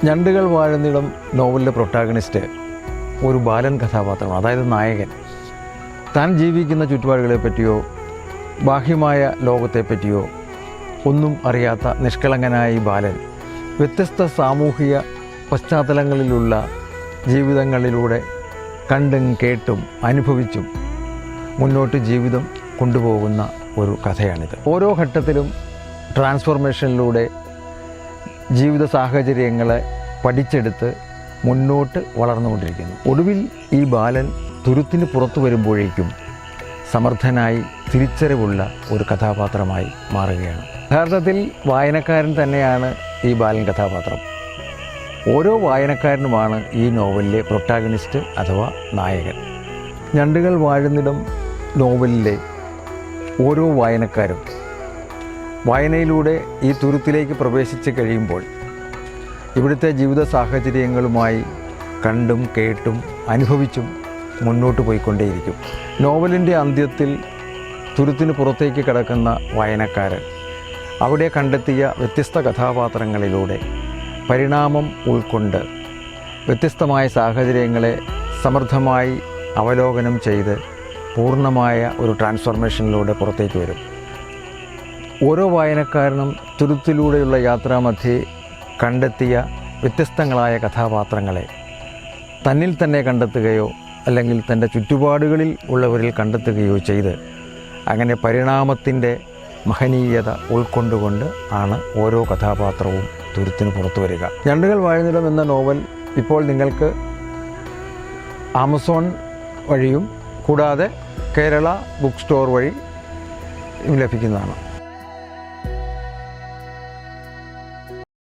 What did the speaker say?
ഞണ്ടുകൾ വാഴുന്നിടം നോവലിലെ പ്രൊട്ടാഗണിസ്റ്റ് ഒരു ബാലൻ കഥാപാത്രമാണ്, അതായത് നായകൻ. താൻ ജീവിക്കുന്ന ചുറ്റുപാടുകളെ പറ്റിയോ ബാഹ്യമായ ലോകത്തെപ്പറ്റിയോ ഒന്നും അറിയാത്ത നിഷ്കളങ്കനായ ഈ ബാലൻ വ്യത്യസ്ത സാമൂഹിക പശ്ചാത്തലങ്ങളിലുള്ള ജീവിതങ്ങളിലൂടെ കണ്ടും കേട്ടും അനുഭവിച്ചും മുന്നോട്ട് ജീവിതം കൊണ്ടുപോകുന്ന ഒരു കഥയാണിത്. ഓരോ ഘട്ടത്തിലും ട്രാൻസ്ഫോർമേഷനിലൂടെ ജീവിത സാഹചര്യങ്ങളെ പഠിച്ചെടുത്ത് മുന്നോട്ട് വളർന്നുകൊണ്ടിരിക്കുന്നു. ഒടുവിൽ ഈ ബാലൻ തുരുത്തിന് പുറത്തു വരുമ്പോഴേക്കും സമർത്ഥനായി തിരിച്ചറിവുള്ള ഒരു കഥാപാത്രമായി മാറുകയാണ്. യഥാർത്ഥത്തിൽ വായനക്കാരൻ തന്നെയാണ് ഈ ബാലൻ കഥാപാത്രം. ഓരോ വായനക്കാരനുമാണ് ഈ നോവലിലെ പ്രൊട്ടാഗണിസ്റ്റ് അഥവാ നായകൻ. ഞണ്ടുകൾ വാഴുന്നിടം നോവലിലെ ഓരോ വായനക്കാരും വായനയിലൂടെ ഈ തുരുത്തിലേക്ക് പ്രവേശിച്ച് കഴിയുമ്പോൾ ഇവിടുത്തെ ജീവിത സാഹചര്യങ്ങളുമായി കണ്ടും കേട്ടും അനുഭവിച്ചും മുന്നോട്ട് പോയിക്കൊണ്ടേയിരിക്കും. നോവലിൻ്റെ അന്ത്യത്തിൽ തുരുത്തിന് പുറത്തേക്ക് കിടക്കുന്ന വായനക്കാരൻ അവിടെ കണ്ടെത്തിയ വ്യത്യസ്ത കഥാപാത്രങ്ങളിലൂടെ പരിണാമം ഉൾക്കൊണ്ട് വ്യത്യസ്തമായ സാഹചര്യങ്ങളെ സമർത്ഥമായി അവലോകനം ചെയ്ത് പൂർണ്ണമായ ഒരു ട്രാൻസ്ഫോർമേഷനിലൂടെ പുറത്തേക്ക് വരും. ഓരോ വായനക്കാരനും തുരുത്തിലൂടെയുള്ള യാത്രാമധ്യേ കണ്ടെത്തിയ വ്യത്യസ്തങ്ങളായ കഥാപാത്രങ്ങളെ തന്നിൽ തന്നെ കണ്ടെത്തുകയോ അല്ലെങ്കിൽ തൻ്റെ ചുറ്റുപാടുകളിൽ ഉള്ളവരിൽ കണ്ടെത്തുകയോ ചെയ്ത് അങ്ങനെ പരിണാമത്തിൻ്റെ മഹനീയത ഉൾക്കൊണ്ടുകൊണ്ട് ആണ് ഓരോ കഥാപാത്രവും തുരുത്തിന് പുറത്തു വരിക. ഞണ്ടുകൾ വാഴുന്നിടം എന്ന നോവൽ ഇപ്പോൾ നിങ്ങൾക്ക് ആമസോൺ വഴിയും കൂടാതെ കേരള ബുക്ക് സ്റ്റോർ വഴി ലഭിക്കുന്നതാണ്.